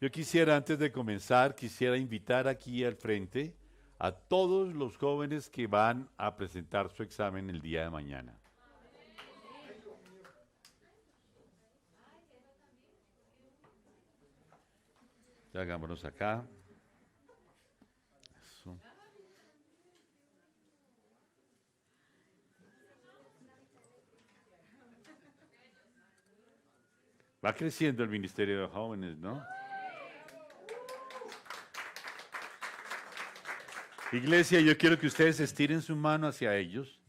Yo quisiera, antes de comenzar, quisiera invitar aquí al frente a todos los jóvenes que van a presentar su examen el día de mañana. Ya hagámonos acá. Eso. Va creciendo el Ministerio de Jóvenes, ¿no? Iglesia, yo quiero que ustedes estiren su mano hacia ellos.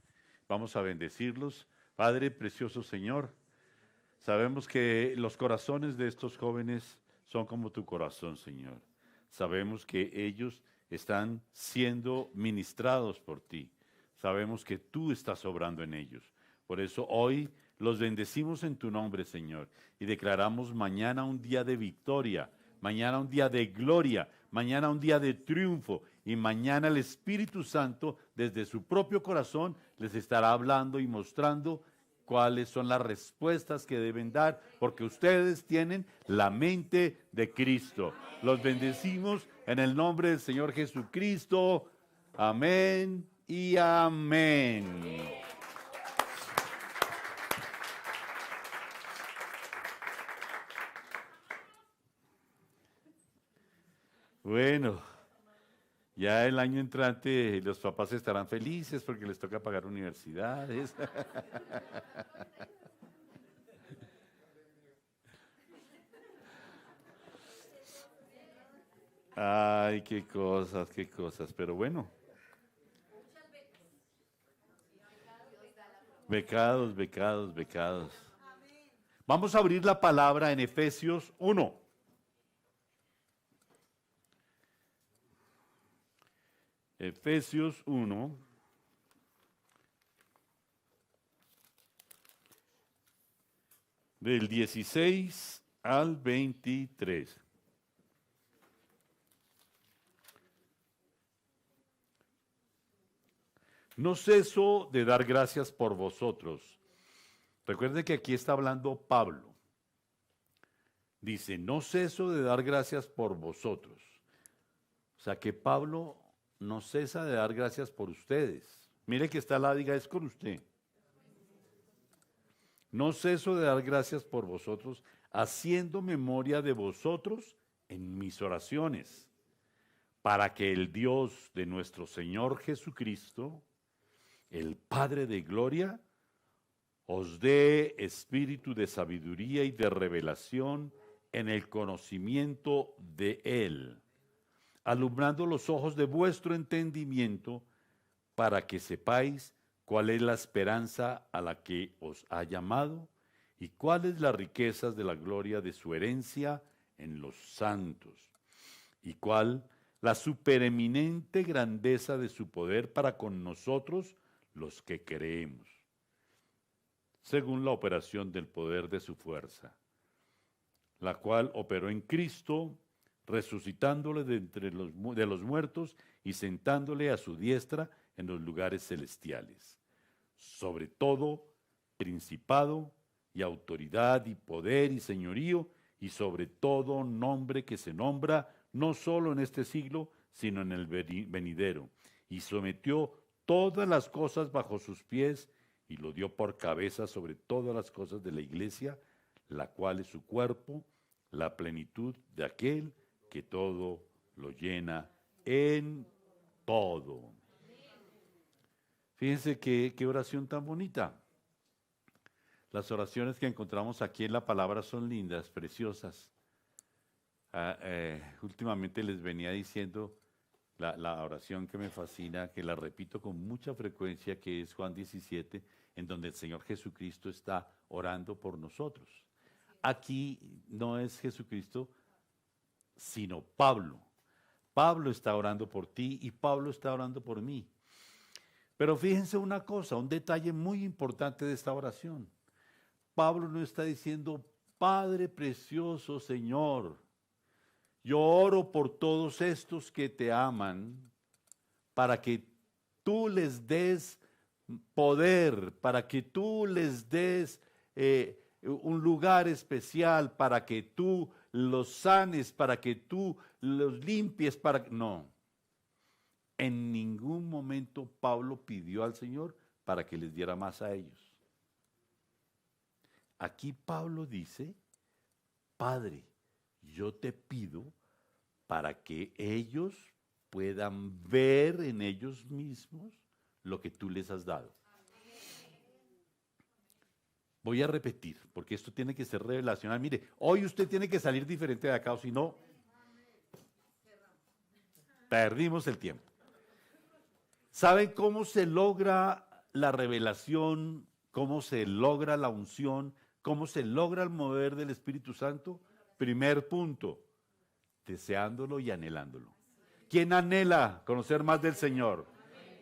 Vamos a bendecirlos. Padre, precioso Señor, sabemos que los corazones de estos jóvenes son como tu corazón, Señor. Sabemos que ellos están siendo ministrados por ti. Sabemos que tú estás obrando en ellos. Por eso hoy los bendecimos en tu nombre, Señor, y declaramos mañana un día de victoria, mañana un día de gloria, mañana un día de triunfo, y mañana el Espíritu Santo desde su propio corazón les estará hablando y mostrando cuáles son las respuestas que deben dar, porque ustedes tienen la mente de Cristo. Los bendecimos en el nombre del Señor Jesucristo. Amén y amén. Bueno, ya el año entrante los papás estarán felices porque les toca pagar universidades. Ay, qué cosas, pero bueno. Becados, becados, becados. Vamos a abrir la palabra en Efesios 1. Efesios 1. Del 16 al 23. No ceso de dar gracias por vosotros. Recuerde que aquí está hablando Pablo. Dice, no ceso de dar gracias por vosotros. O sea que Pablo no cesa de dar gracias por ustedes. Mire que está la diga, es con usted. No ceso de dar gracias por vosotros, haciendo memoria de vosotros en mis oraciones, para que el Dios de nuestro Señor Jesucristo, el Padre de gloria, os dé espíritu de sabiduría y de revelación en el conocimiento de Él, alumbrando los ojos de vuestro entendimiento, para que sepáis cuál es la esperanza a la que os ha llamado y cuáles las riquezas de la gloria de su herencia en los santos, y cuál la supereminente grandeza de su poder para con nosotros los que creemos, según la operación del poder de su fuerza, la cual operó en Cristo, resucitándole de entre los muertos y sentándole a su diestra en los lugares celestiales, sobre todo principado y autoridad y poder y señorío, y sobre todo nombre que se nombra no solo en este siglo, sino en el venidero, y sometió todas las cosas bajo sus pies, y lo dio por cabeza sobre todas las cosas de la iglesia, la cual es su cuerpo, la plenitud de aquel que todo lo llena en todo. Fíjense qué oración tan bonita. Las oraciones que encontramos aquí en la palabra son lindas, preciosas. Últimamente les venía diciendo la oración que me fascina, que la repito con mucha frecuencia, que es Juan 17, en donde el Señor Jesucristo está orando por nosotros. Aquí no es Jesucristo, sino Pablo. Pablo está orando por ti y Pablo está orando por mí. Pero fíjense una cosa, un detalle muy importante de esta oración. Pablo no está diciendo, Padre precioso Señor, yo oro por todos estos que te aman, para que tú les des poder, para que tú les des un lugar especial, para que tú los sanes, para que tú los limpies, para... No, en ningún momento Pablo pidió al Señor para que les diera más a ellos. Aquí Pablo dice, Padre, yo te pido para que ellos puedan ver en ellos mismos lo que tú les has dado. Voy a repetir, porque esto tiene que ser revelacional. Mire, hoy usted tiene que salir diferente de acá, o si no, perdimos el tiempo. ¿Saben cómo se logra la revelación? ¿Cómo se logra la unción? ¿Cómo se logra el mover del Espíritu Santo? Primer punto, deseándolo y anhelándolo. ¿Quién anhela conocer más del Señor?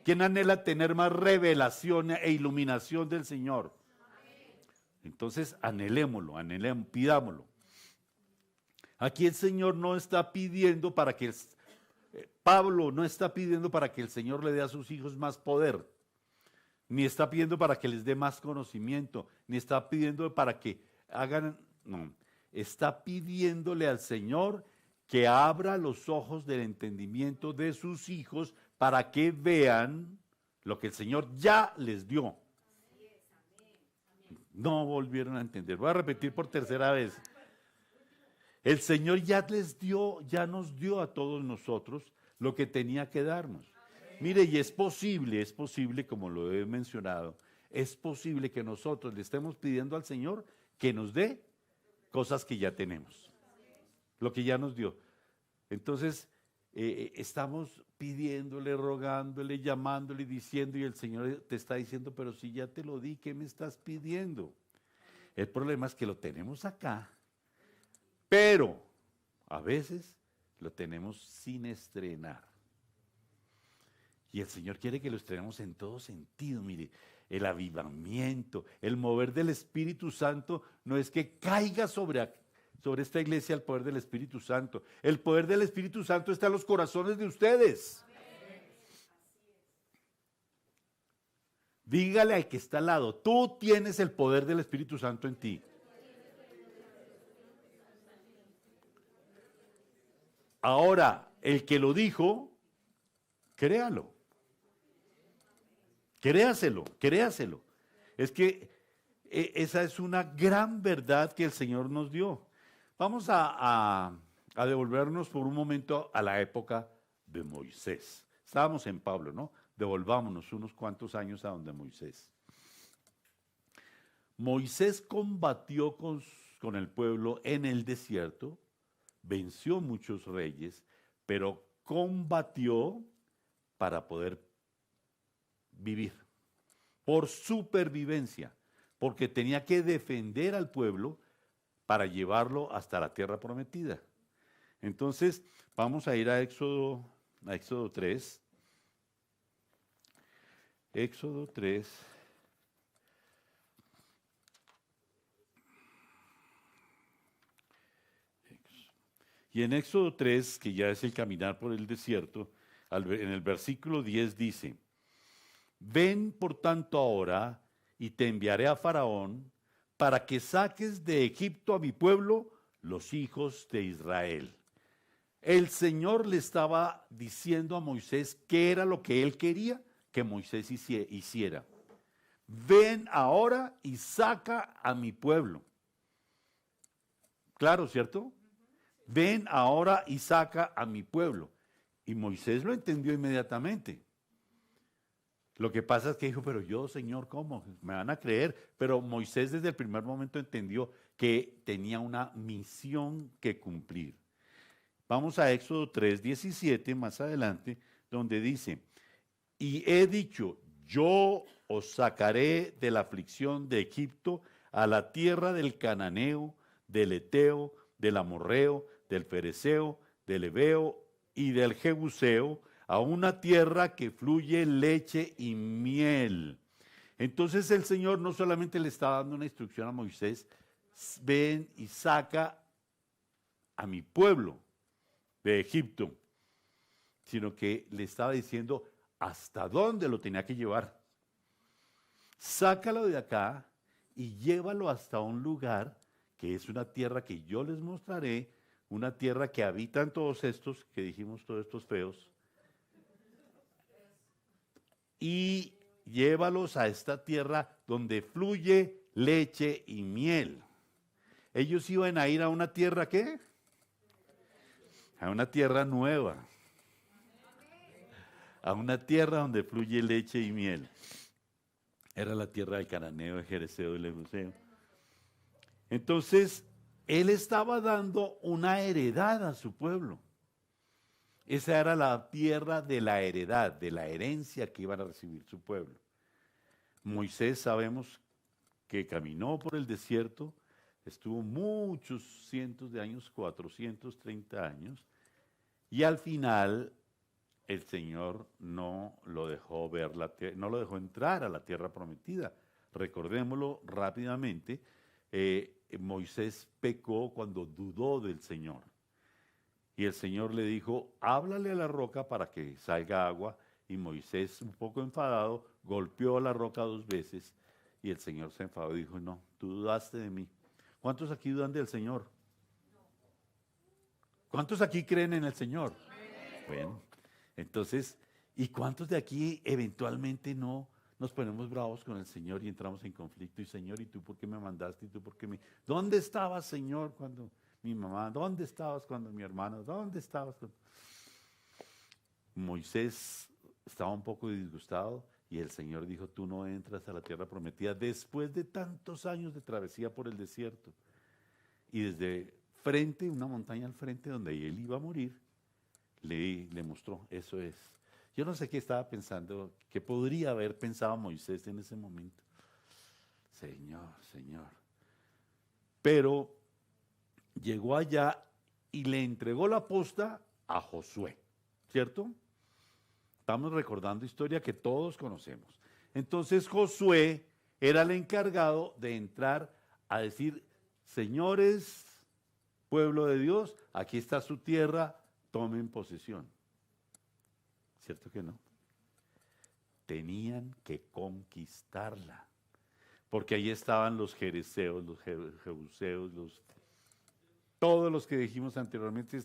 ¿Quién anhela tener más revelación e iluminación del Señor? Entonces, anhelémoslo, pidámoslo. Aquí el Señor no está pidiendo para que Pablo no está pidiendo para que el Señor le dé a sus hijos más poder, ni está pidiendo para que les dé más conocimiento, ni está pidiendo para que hagan, no, está pidiéndole al Señor que abra los ojos del entendimiento de sus hijos para que vean lo que el Señor ya les dio. No volvieron a entender. Voy a repetir por tercera vez. El Señor ya les dio, ya nos dio a todos nosotros lo que tenía que darnos. Mire, y es posible, como lo he mencionado, es posible que nosotros le estemos pidiendo al Señor que nos dé cosas que ya tenemos, lo que ya nos dio. Entonces, estamos pidiéndole, rogándole, llamándole, diciendo, y el Señor te está diciendo, pero si ya te lo di, ¿qué me estás pidiendo? El problema es que lo tenemos acá, pero a veces lo tenemos sin estrenar. Y el Señor quiere que lo estrenemos en todo sentido. Mire, el avivamiento, el mover del Espíritu Santo no es que caiga sobre esta iglesia el poder del Espíritu Santo. El poder del Espíritu Santo está en los corazones de ustedes. Dígale al que está al lado, tú tienes el poder del Espíritu Santo en ti. Ahora, el que lo dijo, créalo. Créaselo. Es que esa es una gran verdad que el Señor nos dio. Vamos a devolvernos por un momento a la época de Moisés. Estábamos en Pablo, ¿no? Devolvámonos unos cuantos años a donde Moisés. Moisés combatió con el pueblo en el desierto, venció muchos reyes, pero combatió para poder vivir, por supervivencia, porque tenía que defender al pueblo para llevarlo hasta la tierra prometida. Entonces, vamos a ir a Éxodo 3. Éxodo 3. Y en Éxodo 3, que ya es el caminar por el desierto, en el versículo 10 dice, ven por tanto ahora y te enviaré a Faraón para que saques de Egipto a mi pueblo, los hijos de Israel. El Señor le estaba diciendo a Moisés qué era lo que él quería que Moisés hiciera. Ven ahora y saca a mi pueblo. Claro, ¿cierto? Ven ahora y saca a mi pueblo. Y Moisés lo entendió inmediatamente. Lo que pasa es que dijo, pero yo, Señor, ¿cómo? Me van a creer. Pero Moisés desde el primer momento entendió que tenía una misión que cumplir. Vamos a Éxodo 3:17 más adelante, donde dice, y he dicho, yo os sacaré de la aflicción de Egipto a la tierra del cananeo, del eteo, del amorreo, del fereceo, del heveo y del jebuseo, a una tierra que fluye leche y miel. Entonces el Señor no solamente le estaba dando una instrucción a Moisés, ven y saca a mi pueblo de Egipto, sino que le estaba diciendo hasta dónde lo tenía que llevar. Sácalo de acá y llévalo hasta un lugar que es una tierra que yo les mostraré, una tierra que habitan todos estos, que dijimos todos estos feos, y llévalos a esta tierra donde fluye leche y miel. Ellos iban a ir a una tierra, ¿qué? A una tierra nueva. A una tierra donde fluye leche y miel. Era la tierra del cananeo, del jereceo, del jebuseo. Entonces, él estaba dando una heredad a su pueblo. Esa era la tierra de la heredad, de la herencia que iban a recibir su pueblo. Moisés sabemos que caminó por el desierto, estuvo muchos cientos de años, 430 años, y al final el Señor no lo dejó ver, no lo dejó entrar a la tierra prometida. Recordémoslo rápidamente, Moisés pecó cuando dudó del Señor. Y el Señor le dijo, háblale a la roca para que salga agua. Y Moisés, un poco enfadado, golpeó a la roca 2 veces. Y el Señor se enfadó y dijo, no, tú dudaste de mí. ¿Cuántos aquí dudan del Señor? ¿Cuántos aquí creen en el Señor? Bueno, entonces, ¿y cuántos de aquí eventualmente no nos ponemos bravos con el Señor y entramos en conflicto? Y Señor, ¿y tú por qué me mandaste? ¿Y tú por qué me... ¿Dónde estabas, Señor, cuando mi mamá? ¿Dónde estabas cuando mi hermano? ¿Dónde estabas cuando... Moisés estaba un poco disgustado y el Señor dijo, tú no entras a la tierra prometida después de tantos años de travesía por el desierto. Y desde frente, una montaña al frente donde él iba a morir, le mostró, eso es. Yo no sé qué estaba pensando, qué podría haber pensado Moisés en ese momento. Señor, Señor. Pero llegó allá y le entregó la posta a Josué, ¿cierto? Estamos recordando historia que todos conocemos. Entonces Josué era el encargado de entrar a decir, señores, pueblo de Dios, aquí está su tierra, tomen posesión. ¿Cierto que no? Tenían que conquistarla. Porque ahí estaban los jereceos, los jebuseos, todos los que dijimos anteriormente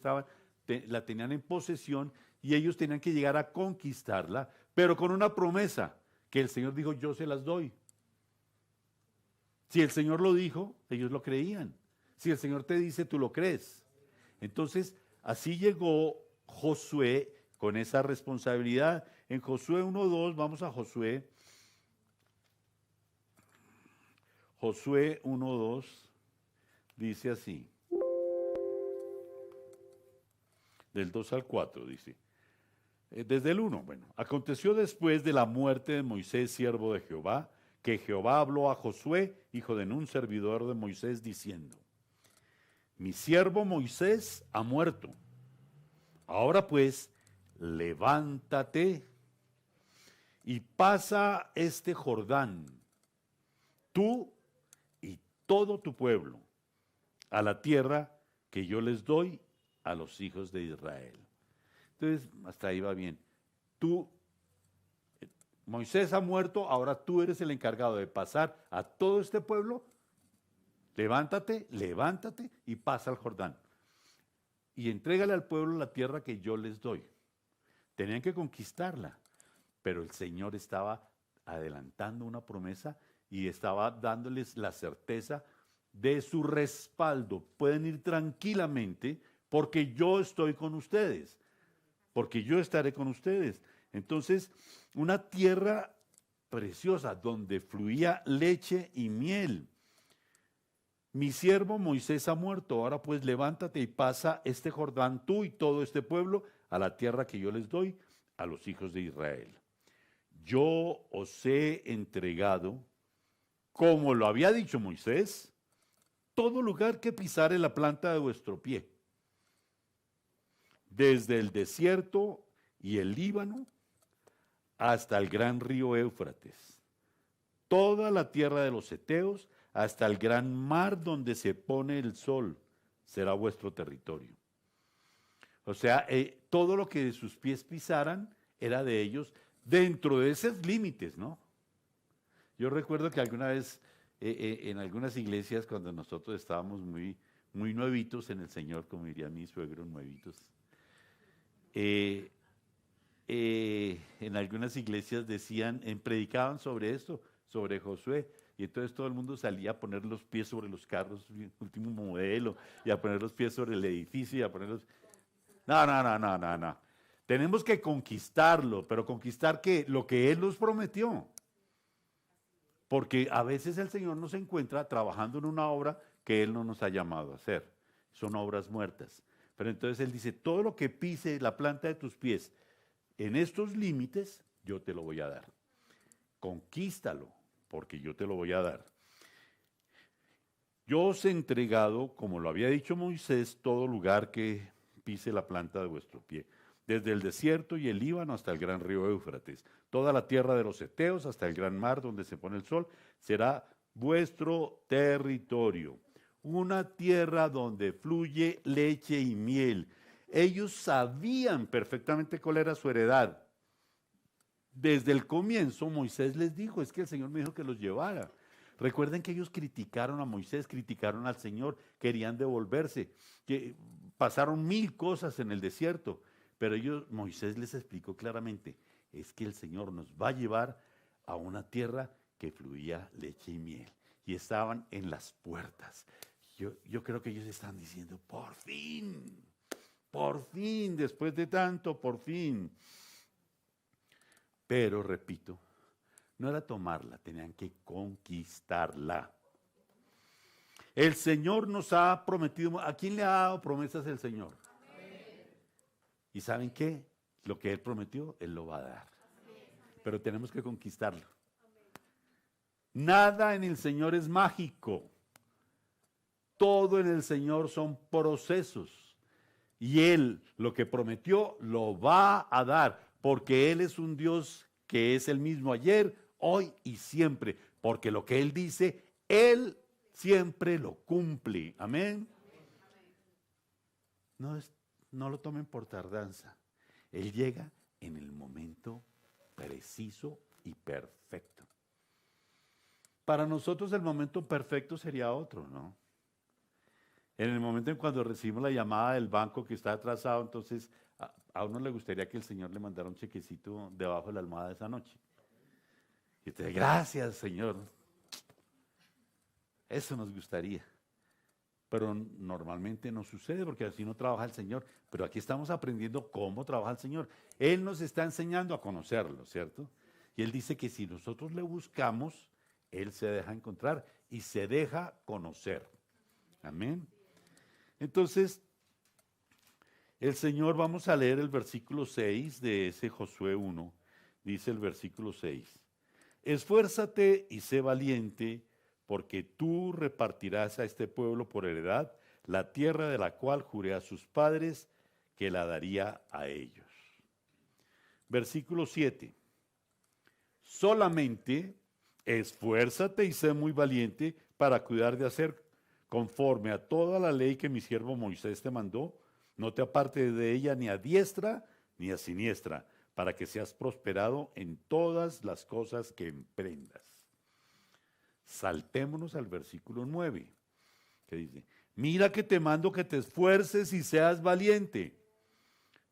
la tenían en posesión y ellos tenían que llegar a conquistarla, pero con una promesa que el Señor dijo, yo se las doy. Si el Señor lo dijo, ellos lo creían. Si el Señor te dice, tú lo crees. Entonces, así llegó Josué con esa responsabilidad. En Josué 1:2, vamos a Josué. Josué 1:2 dice así. Del 2 al 4 dice. Desde el 1, bueno. Aconteció después de la muerte de Moisés, siervo de Jehová, que Jehová habló a Josué, hijo de Nun, servidor de Moisés, diciendo, mi siervo Moisés ha muerto. Ahora pues, levántate y pasa este Jordán, tú y todo tu pueblo, a la tierra que yo les doy a los hijos de Israel. Entonces, hasta ahí va bien. Moisés ha muerto, ahora tú eres el encargado de pasar a todo este pueblo. Levántate, levántate y pasa al Jordán. Y entrégale al pueblo la tierra que yo les doy. Tenían que conquistarla, pero el Señor estaba adelantando una promesa y estaba dándoles la certeza de su respaldo. Pueden ir tranquilamente porque yo estoy con ustedes, porque yo estaré con ustedes. Entonces, una tierra preciosa donde fluía leche y miel. Mi siervo Moisés ha muerto, ahora pues levántate y pasa este Jordán tú y todo este pueblo a la tierra que yo les doy a los hijos de Israel. Yo os he entregado, como lo había dicho Moisés, todo lugar que pisare la planta de vuestro pie, desde el desierto y el Líbano hasta el gran río Éufrates, toda la tierra de los heteos, hasta el gran mar donde se pone el sol, será vuestro territorio. O sea, todo lo que de sus pies pisaran era de ellos, dentro de esos límites, ¿no? Yo recuerdo que alguna vez en algunas iglesias, cuando nosotros estábamos muy muy nuevitos en el Señor, como diría mi suegro, nuevitos. Eh, en algunas iglesias decían, predicaban sobre esto, sobre Josué, y entonces todo el mundo salía a poner los pies sobre los carros, último modelo, y a poner los pies sobre el edificio, y a poner los... No, no, no, no, no, no. Tenemos que conquistarlo, pero conquistar ¿qué? Lo que Él nos prometió. Porque a veces el Señor nos encuentra trabajando en una obra que Él no nos ha llamado a hacer. Son obras muertas. Pero entonces Él dice, todo lo que pise la planta de tus pies en estos límites, yo te lo voy a dar. Conquístalo, porque yo te lo voy a dar. Yo os he entregado, como lo había dicho Moisés, todo lugar que pise la planta de vuestro pie, desde el desierto y el Líbano hasta el gran río Éufrates, toda la tierra de los heteos hasta el gran mar donde se pone el sol, será vuestro territorio, una tierra donde fluye leche y miel. Ellos sabían perfectamente cuál era su heredad. Desde el comienzo Moisés les dijo, es que el Señor me dijo que los llevara. Recuerden que ellos criticaron a Moisés, criticaron al Señor, querían devolverse, que pasaron 1000 cosas en el desierto, pero Moisés les explicó claramente, es que el Señor nos va a llevar a una tierra que fluía leche y miel, y estaban en las puertas. Yo creo que ellos están diciendo, por fin, después de tanto, por fin. Pero, repito, no era tomarla, tenían que conquistarla. El Señor nos ha prometido, ¿a quién le ha dado promesas el Señor? Amén. ¿Y saben qué? Lo que Él prometió, Él lo va a dar. Pero tenemos que conquistarlo. Nada en el Señor es mágico. Todo en el Señor son procesos. Y Él lo que prometió lo va a dar, porque Él es un Dios que es el mismo ayer, hoy y siempre, porque lo que Él dice, Él siempre lo cumple. Amén. No lo tomen por tardanza. Él llega en el momento preciso y perfecto. Para nosotros el momento perfecto sería otro, ¿no? En el momento en cuando recibimos la llamada del banco que está atrasado, entonces a uno le gustaría que el Señor le mandara un chequecito debajo de la almohada esa noche. Y usted, gracias, Señor. Eso nos gustaría. Pero normalmente no sucede porque así no trabaja el Señor. Pero aquí estamos aprendiendo cómo trabaja el Señor. Él nos está enseñando a conocerlo, ¿cierto? Y Él dice que si nosotros le buscamos, Él se deja encontrar y se deja conocer. Amén. Entonces, el Señor, vamos a leer el versículo 6 de ese Josué 1. Dice el versículo 6. Esfuérzate y sé valiente, porque tú repartirás a este pueblo por heredad la tierra de la cual juré a sus padres que la daría a ellos. Versículo 7. Solamente esfuérzate y sé muy valiente para cuidar de hacer conforme a toda la ley que mi siervo Moisés te mandó. No te apartes de ella ni a diestra ni a siniestra, para que seas prosperado en todas las cosas que emprendas. Saltémonos al versículo 9, que dice, mira que te mando que te esfuerces y seas valiente.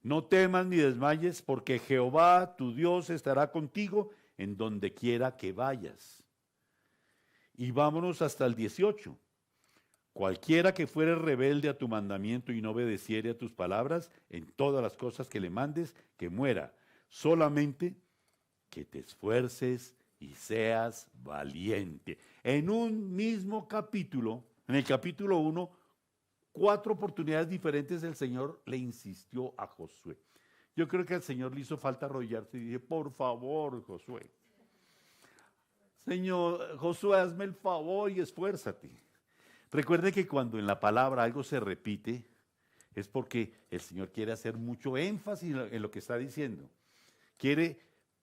No temas ni desmayes, porque Jehová tu Dios estará contigo en donde quiera que vayas. Y vámonos hasta el 18. Cualquiera que fuere rebelde a tu mandamiento y no obedeciere a tus palabras en todas las cosas que le mandes, que muera. Solamente que te esfuerces y seas valiente. En un mismo capítulo, en el capítulo 1, 4 oportunidades diferentes el Señor le insistió a Josué. Yo creo que al Señor le hizo falta arrodillarse y dije, por favor, Josué. Señor, Josué, hazme el favor y esfuérzate. Recuerde que cuando en la palabra algo se repite, es porque el Señor quiere hacer mucho énfasis en lo que está diciendo.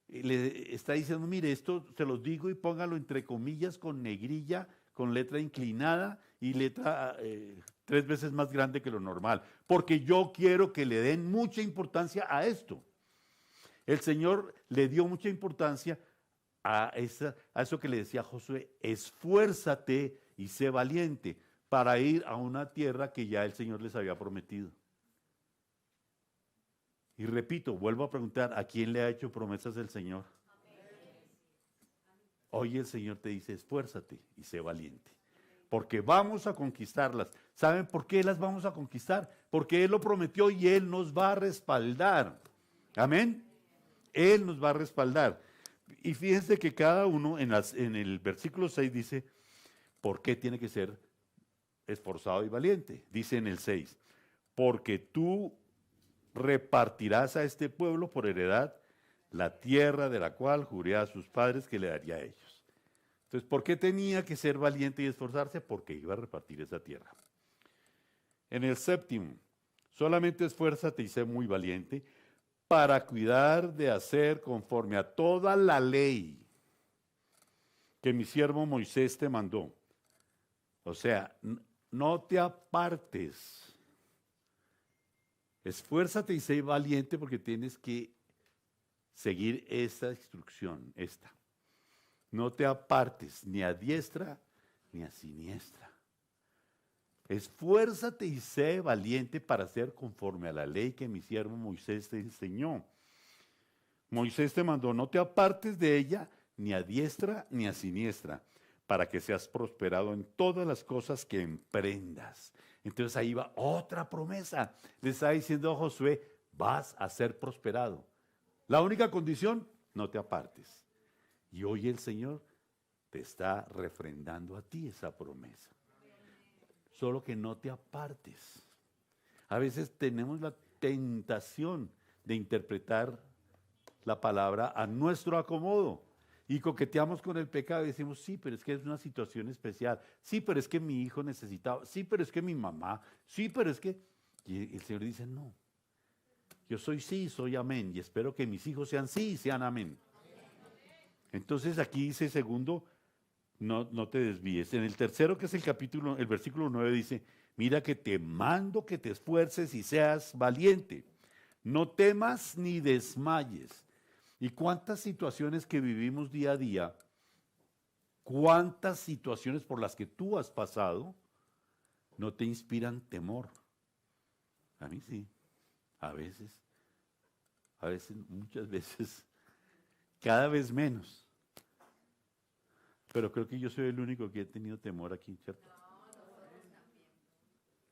Le está diciendo, mire, esto se los digo y póngalo entre comillas, con negrilla, con letra inclinada y letra 3 veces más grande que lo normal. Porque yo quiero que le den mucha importancia a esto. El Señor le dio mucha importancia a eso que le decía Josué, esfuérzate y sé valiente. para ir a una tierra que ya el Señor les había prometido. Y repito, vuelvo a preguntar, ¿a quién le ha hecho promesas el Señor? Hoy el Señor te dice, esfuérzate y sé valiente, porque vamos a conquistarlas. ¿Saben por qué las vamos a conquistar? Porque Él lo prometió y Él nos va a respaldar. Amén. Él nos va a respaldar. Y fíjense que cada uno en el versículo 6 dice, ¿por qué tiene que ser esforzado y valiente? Dice en el 6, porque tú repartirás a este pueblo por heredad la tierra de la cual juré a sus padres que le daría a ellos. Entonces, ¿por qué tenía que ser valiente y esforzarse? Porque iba a repartir esa tierra. En el 7, solamente esfuérzate y sé muy valiente para cuidar de hacer conforme a toda la ley que mi siervo Moisés te mandó. O sea, no te apartes. Esfuérzate y sé valiente porque tienes que seguir esta instrucción, esta. No te apartes ni a diestra ni a siniestra. Esfuérzate y sé valiente para hacer conforme a la ley que mi siervo Moisés te enseñó. Moisés te mandó, no te apartes de ella ni a diestra ni a siniestra, para que seas prosperado en todas las cosas que emprendas. Entonces ahí va otra promesa. Le está diciendo a Josué, vas a ser prosperado. La única condición, no te apartes. Y hoy el Señor te está refrendando a ti esa promesa. Solo que no te apartes. A veces tenemos la tentación de interpretar la palabra a nuestro acomodo y coqueteamos con el pecado y decimos, sí, pero es que es una situación especial, sí, pero es que mi hijo necesitaba, sí, pero es que mi mamá, sí, pero es que... Y el Señor dice, no, yo soy sí, soy amén, y espero que mis hijos sean sí y sean amén. Entonces aquí dice segundo, no te desvíes. En el tercero, que es el capítulo, el versículo 9 dice, mira que te mando que te esfuerces y seas valiente. No temas ni desmayes. ¿Y cuántas situaciones que vivimos día a día, cuántas situaciones por las que tú has pasado, no te inspiran temor? A mí sí, a veces, muchas veces, cada vez menos. Pero creo que yo soy el único que he tenido temor aquí, ¿cierto?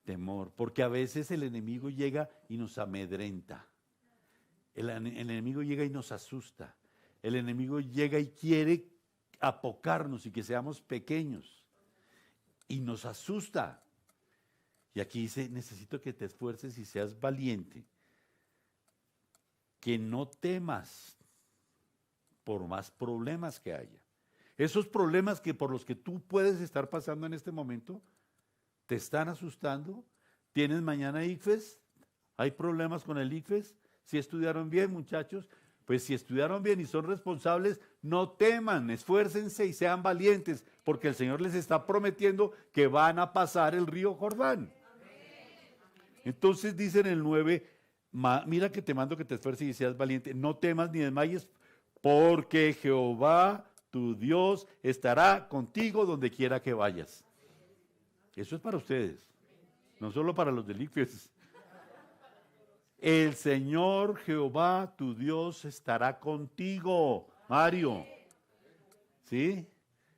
Temor, porque a veces el enemigo llega y nos amedrenta. El enemigo llega y nos asusta. El enemigo llega y quiere apocarnos y que seamos pequeños. Y nos asusta. Y aquí dice, necesito que te esfuerces y seas valiente. Que no temas por más problemas que haya. Esos problemas que por los que tú puedes estar pasando en este momento, te están asustando. ¿Tienes mañana ICFES? ¿Hay problemas con el ICFES? Si estudiaron bien, muchachos, pues si estudiaron bien y son responsables, no teman, esfuércense y sean valientes, porque el Señor les está prometiendo que van a pasar el río Jordán. Entonces dice en el 9, mira que te mando que te esfuerces y seas valiente, no temas ni desmayes, porque Jehová, tu Dios, estará contigo donde quiera que vayas. Eso es para ustedes, no solo para los del ICFES. El Señor Jehová, tu Dios, estará contigo. Mario, ¿sí?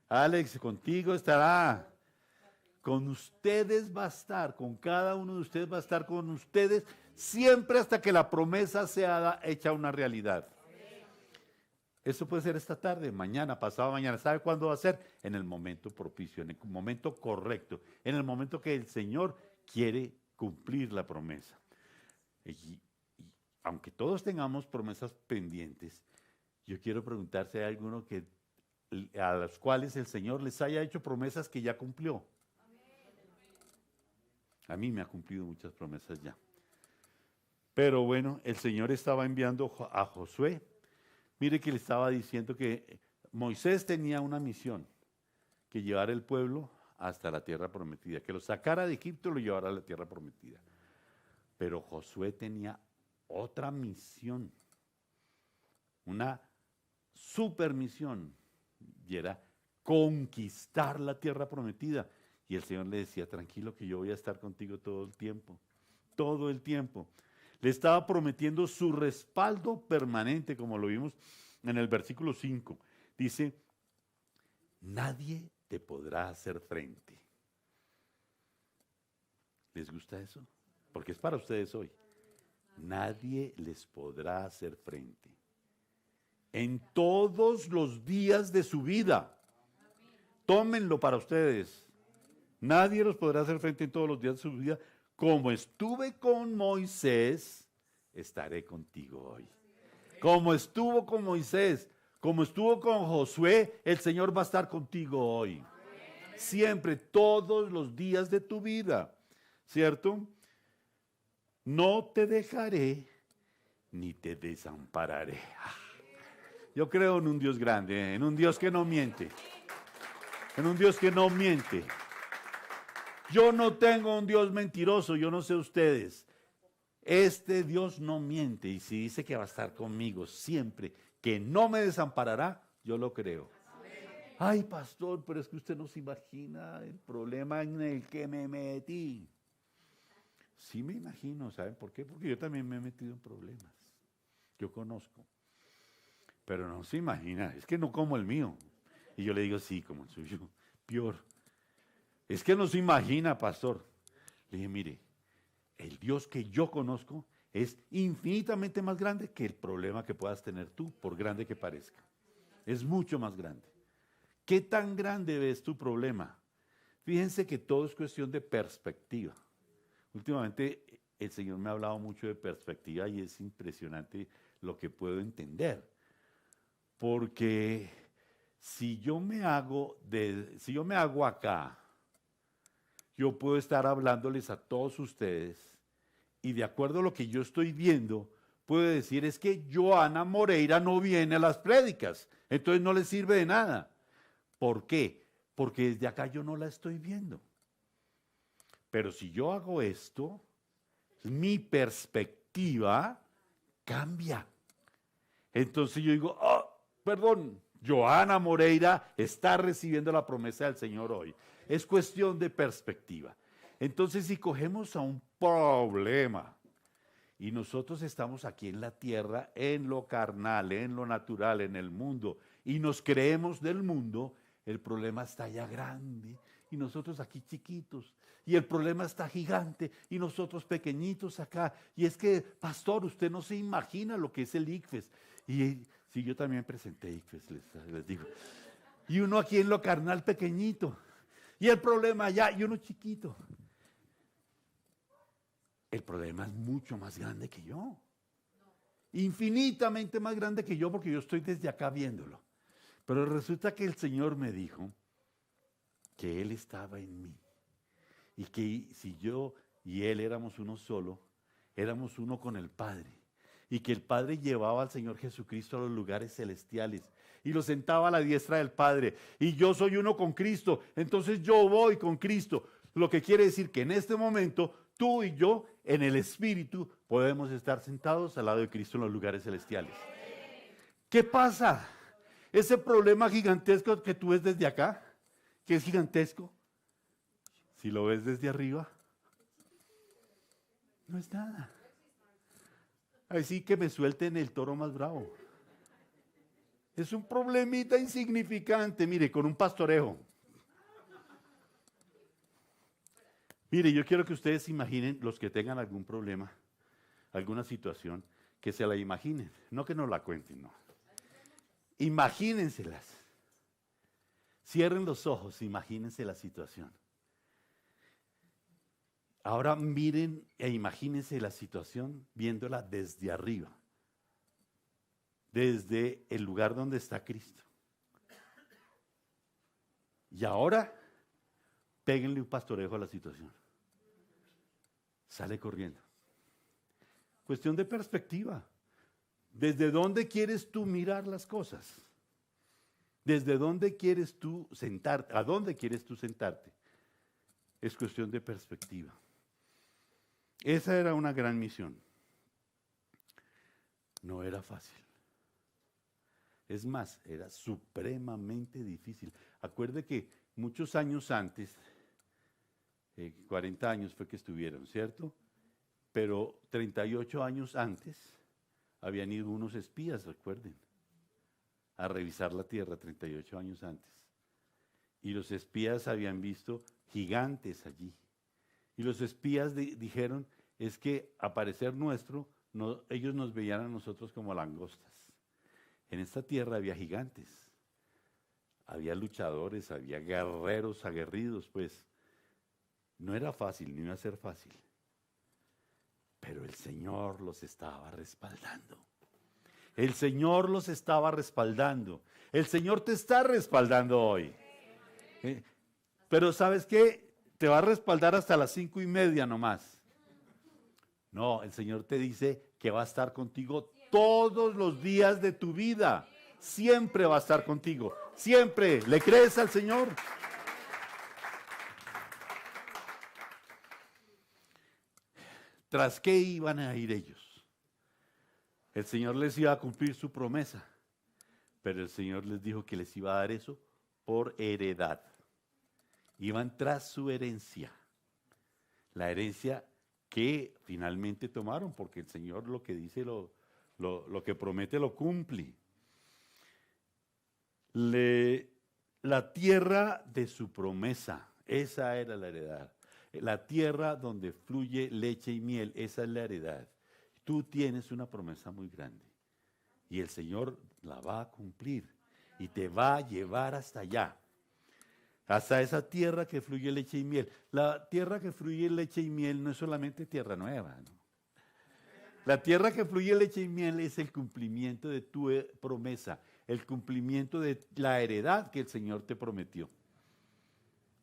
Alex, contigo estará. Con ustedes va a estar, con cada uno de ustedes va a estar con ustedes, siempre hasta que la promesa sea hecha una realidad. Eso puede ser esta tarde, mañana, pasado mañana. ¿Sabe cuándo va a ser? En el momento propicio, en el momento correcto, en el momento que el Señor quiere cumplir la promesa. Y aunque todos tengamos promesas pendientes, yo quiero preguntar si hay alguno a los cuales el Señor les haya hecho promesas que ya cumplió. A mí me ha cumplido muchas promesas ya. Pero bueno, el Señor estaba enviando a Josué. Mire que le estaba diciendo que Moisés tenía una misión, que llevar el pueblo hasta la tierra prometida, que lo sacara de Egipto y lo llevara a la tierra prometida. Pero Josué tenía otra misión, una super misión, y era conquistar la tierra prometida. Y el Señor le decía, tranquilo que yo voy a estar contigo todo el tiempo, todo el tiempo. Le estaba prometiendo su respaldo permanente, como lo vimos en el versículo 5. Dice, nadie te podrá hacer frente. ¿Les gusta eso? Porque es para ustedes hoy. Nadie les podrá hacer frente. En todos los días de su vida. Tómenlo para ustedes. Nadie los podrá hacer frente en todos los días de su vida. Como estuve con Moisés, estaré contigo hoy. Como estuvo con Moisés, como estuvo con Josué, el Señor va a estar contigo hoy. Siempre, todos los días de tu vida. ¿Cierto? No te dejaré ni te desampararé. Yo creo en un Dios grande, en un Dios que no miente. En un Dios que no miente. Yo no tengo un Dios mentiroso, yo no sé ustedes. Este Dios no miente y si dice que va a estar conmigo siempre, que no me desamparará, yo lo creo. Ay, pastor, pero es que usted no se imagina el problema en el que me metí. Sí me imagino, ¿saben por qué? Porque yo también me he metido en problemas. Yo conozco. Pero no se imagina, es que no como el mío. Y yo le digo, sí, como el suyo, peor. Es que no se imagina, pastor. Le dije, mire, el Dios que yo conozco es infinitamente más grande que el problema que puedas tener tú, por grande que parezca. Es mucho más grande. ¿Qué tan grande ves tu problema? Fíjense que todo es cuestión de perspectiva. Últimamente el Señor me ha hablado mucho de perspectiva y es impresionante lo que puedo entender. Porque si yo me hago acá, yo puedo estar hablándoles a todos ustedes y de acuerdo a lo que yo estoy viendo, puedo decir es que Joana Moreira no viene a las prédicas, entonces no le sirve de nada. ¿Por qué? Porque desde acá yo no la estoy viendo. Pero si yo hago esto, mi perspectiva cambia. Entonces yo digo, oh, perdón, Joana Moreira está recibiendo la promesa del Señor hoy. Es cuestión de perspectiva. Entonces, si cogemos a un problema y nosotros estamos aquí en la tierra, en lo carnal, en lo natural, en el mundo, y nos creemos del mundo, el problema está ya grande y nosotros aquí chiquitos. Y el problema está gigante y nosotros pequeñitos acá. Y es que, pastor, usted no se imagina lo que es el ICFES. Y sí, yo también presenté ICFES, les digo. Y uno aquí en lo carnal pequeñito. Y el problema allá, y uno chiquito. El problema es mucho más grande que yo. Infinitamente más grande que yo porque yo estoy desde acá viéndolo. Pero resulta que el Señor me dijo que Él estaba en mí. Y que si yo y Él éramos uno solo, éramos uno con el Padre. Y que el Padre llevaba al Señor Jesucristo a los lugares celestiales y lo sentaba a la diestra del Padre. Y yo soy uno con Cristo, entonces yo voy con Cristo. Lo que quiere decir que en este momento tú y yo en el Espíritu podemos estar sentados al lado de Cristo en los lugares celestiales. ¿Qué pasa? Ese problema gigantesco que tú ves desde acá, que es gigantesco, si lo ves desde arriba, no es nada. Así que me suelten el toro más bravo. Es un problemita insignificante, mire, con un pastorejo. Mire, yo quiero que ustedes imaginen, los que tengan algún problema, alguna situación, que se la imaginen, no que nos la cuenten, no. Imagínenselas. Cierren los ojos, imagínense la situación. Ahora miren e imagínense la situación viéndola desde arriba, desde el lugar donde está Cristo. Y ahora, péguenle un pastorejo a la situación. Sale corriendo. Cuestión de perspectiva. ¿Desde dónde quieres tú mirar las cosas? ¿Desde dónde quieres tú sentarte? ¿A dónde quieres tú sentarte? Es cuestión de perspectiva. Esa era una gran misión. No era fácil. Es más, era supremamente difícil. Acuerde que muchos años antes 40 años fue que estuvieron, ¿cierto? Pero 38 años antes habían ido unos espías, recuerden, a revisar la tierra 38 años antes. Y los espías habían visto gigantes allí. Y los espías dijeron, es que a parecer nuestro, ellos nos veían a nosotros como langostas. En esta tierra había gigantes, había luchadores, había guerreros aguerridos, pues no era fácil, ni iba a ser fácil. Pero el Señor los estaba respaldando. El Señor los estaba respaldando. El Señor te está respaldando hoy. Pero ¿sabes qué? Te va a respaldar hasta las 5:30 nomás. No, el Señor te dice que va a estar contigo todos los días de tu vida. Siempre va a estar contigo. Siempre. ¿Le crees al Señor? ¿Tras qué iban a ir ellos? El Señor les iba a cumplir su promesa, pero el Señor les dijo que les iba a dar eso por heredad. Iban tras su herencia, la herencia que finalmente tomaron, porque el Señor lo que dice, lo que promete lo cumple. La tierra de su promesa, esa era la heredad. La tierra donde fluye leche y miel, esa es la heredad. Tú tienes una promesa muy grande y el Señor la va a cumplir y te va a llevar hasta allá, hasta esa tierra que fluye leche y miel. La tierra que fluye leche y miel no es solamente tierra nueva, ¿no? La tierra que fluye leche y miel es el cumplimiento de tu promesa, el cumplimiento de la heredad que el Señor te prometió.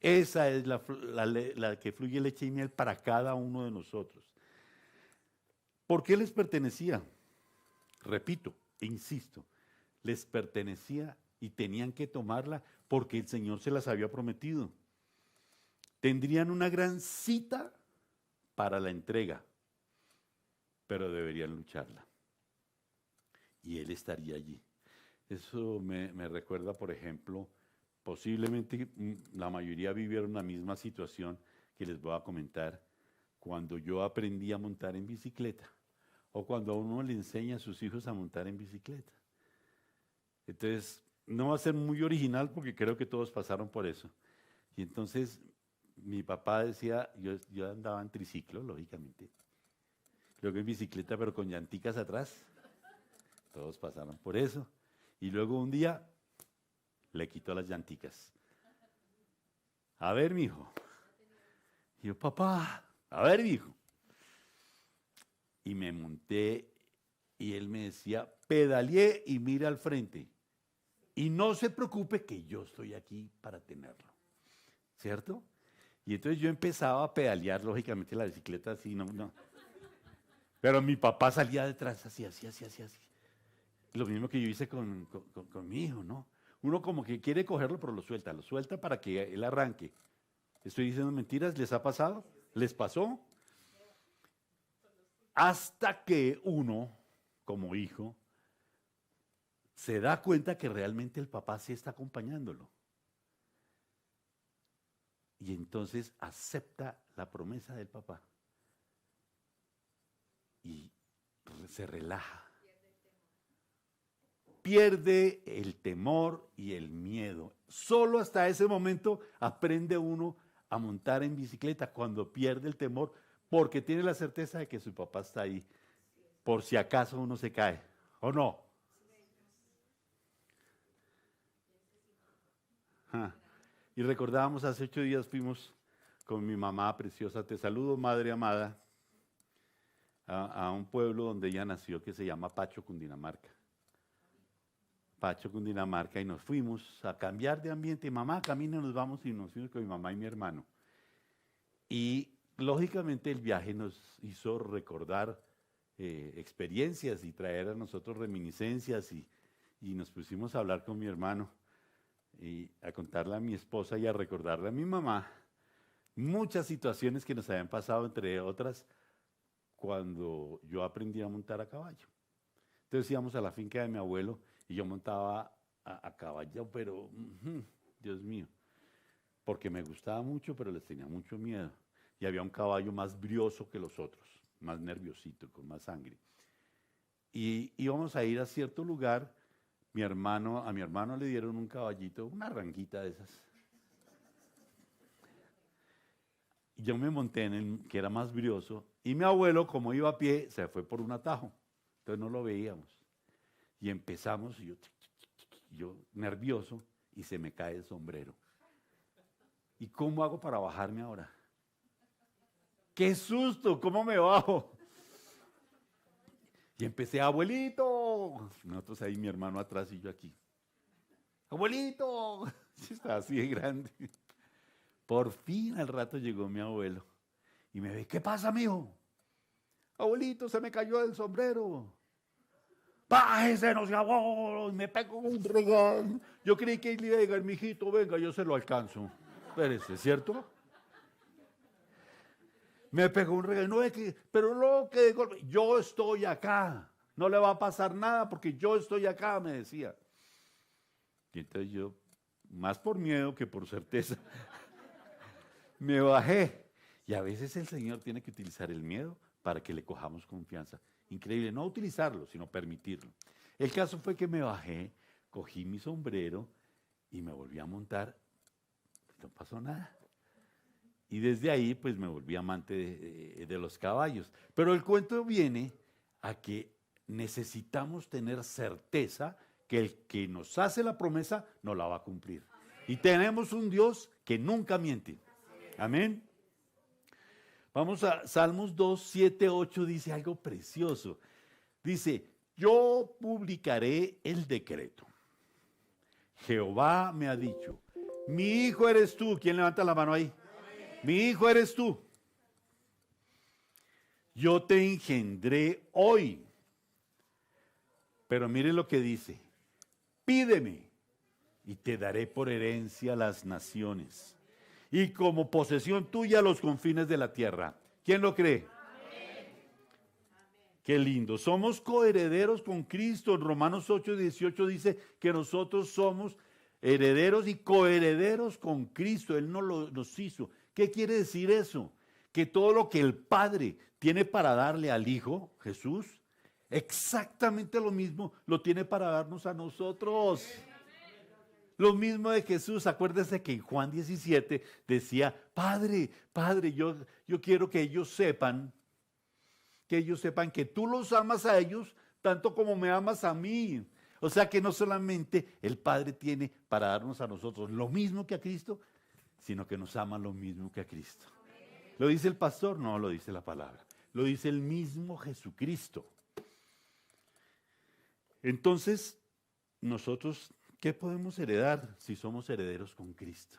Esa es la que fluye leche y miel para cada uno de nosotros. ¿Por qué les pertenecía? Repito, insisto, les pertenecía y tenían que tomarla porque el Señor se las había prometido. Tendrían una gran cita para la entrega, pero deberían lucharla. Y Él estaría allí. Eso me recuerda, por ejemplo, posiblemente la mayoría vivieron la misma situación que les voy a comentar cuando yo aprendí a montar en bicicleta o cuando a uno le enseña a sus hijos a montar en bicicleta. Entonces, no va a ser muy original porque creo que todos pasaron por eso. Y entonces mi papá decía, yo andaba en triciclo, lógicamente, luego en bicicleta pero con llanticas atrás, todos pasaron por eso. Y luego un día le quitó las llanticas. A ver, mijo. Y yo, papá, a ver, mijo. Y me monté y él me decía, pedaleé y mira al frente. Y no se preocupe que yo estoy aquí para tenerlo. ¿Cierto? Y entonces yo empezaba a pedalear, lógicamente, la bicicleta así, no. Pero mi papá salía detrás así. Lo mismo que yo hice con mi hijo, ¿no? Uno como que quiere cogerlo, pero lo suelta para que él arranque. ¿Estoy diciendo mentiras? ¿Les ha pasado? ¿Les pasó? Hasta que uno, como hijo, se da cuenta que realmente el papá sí está acompañándolo. Y entonces acepta la promesa del papá. Y se relaja. Pierde el temor y el miedo. Solo hasta ese momento aprende uno a montar en bicicleta, cuando pierde el temor, porque tiene la certeza de que su papá está ahí, por si acaso uno se cae, ¿o no? Y recordábamos, hace 8 días fuimos con mi mamá preciosa, te saludo, madre amada, a un pueblo donde ella nació que se llama Pacho, Cundinamarca. Pacho, Cundinamarca, y nos fuimos a cambiar de ambiente. Mamá, camina, nos vamos, y nos fuimos con mi mamá y mi hermano. Y lógicamente el viaje nos hizo recordar experiencias y traer a nosotros reminiscencias, y nos pusimos a hablar con mi hermano y a contarle a mi esposa y a recordarle a mi mamá muchas situaciones que nos habían pasado, entre otras, cuando yo aprendí a montar a caballo. Entonces íbamos a la finca de mi abuelo y yo montaba a caballo, pero Dios mío, porque me gustaba mucho, pero les tenía mucho miedo. y había un caballo más brioso que los otros, más nerviosito, con más sangre. Y íbamos a ir a cierto lugar, a mi hermano le dieron un caballito, una ranguita de esas. Yo me monté en el que era más brioso y mi abuelo, como iba a pie, se fue por un atajo. Entonces no lo veíamos. Y empezamos, y yo nervioso, y se me cae el sombrero. ¿Y cómo hago para bajarme ahora? ¡Qué susto! ¿Cómo me bajo? Y empecé, abuelito. Nosotros ahí, mi hermano atrás y yo aquí. Abuelito. Estaba así de grande. Por fin al rato llegó mi abuelo y me ve, ¿qué pasa, mijo? Abuelito, se me cayó el sombrero. Bájese, no sea bobo, y me pegó un regalo. Yo creí que le iba a llegar, mijito, venga, yo se lo alcanzo. Espérese, ¿cierto? Me pegó un regalo, no es que, pero no que de golpe, yo estoy acá, no le va a pasar nada porque yo estoy acá, me decía. Y entonces yo, más por miedo que por certeza, me bajé. Y a veces el Señor tiene que utilizar el miedo para que le cojamos confianza. Increíble, no utilizarlo, sino permitirlo. El caso fue que me bajé, cogí mi sombrero y me volví a montar. No pasó nada. Y desde ahí, pues me volví amante de los caballos. Pero el cuento viene a que necesitamos tener certeza que el que nos hace la promesa no la va a cumplir. Y tenemos un Dios que nunca miente. Amén. Vamos a Salmos 2, 7, 8, dice algo precioso. Dice, yo publicaré el decreto. Jehová me ha dicho, mi hijo eres tú. ¿Quién levanta la mano ahí? Mi hijo eres tú. Yo te engendré hoy. Pero miren lo que dice. Pídeme y te daré por herencia las naciones y como posesión tuya los confines de la tierra. ¿Quién lo cree? Amén. Qué lindo. Somos coherederos con Cristo. En Romanos 8, 18 dice que nosotros somos herederos y coherederos con Cristo. Él nos hizo. ¿Qué quiere decir eso? Que todo lo que el Padre tiene para darle al Hijo, Jesús, exactamente lo mismo lo tiene para darnos a nosotros. Lo mismo de Jesús, acuérdense que en Juan 17 decía, Padre, Padre, yo quiero que ellos sepan que tú los amas a ellos tanto como me amas a mí. O sea que no solamente el Padre tiene para darnos a nosotros lo mismo que a Cristo, sino que nos ama lo mismo que a Cristo. ¿Lo dice el pastor? No, lo dice la palabra. Lo dice el mismo Jesucristo. Entonces, nosotros, ¿qué podemos heredar si somos herederos con Cristo?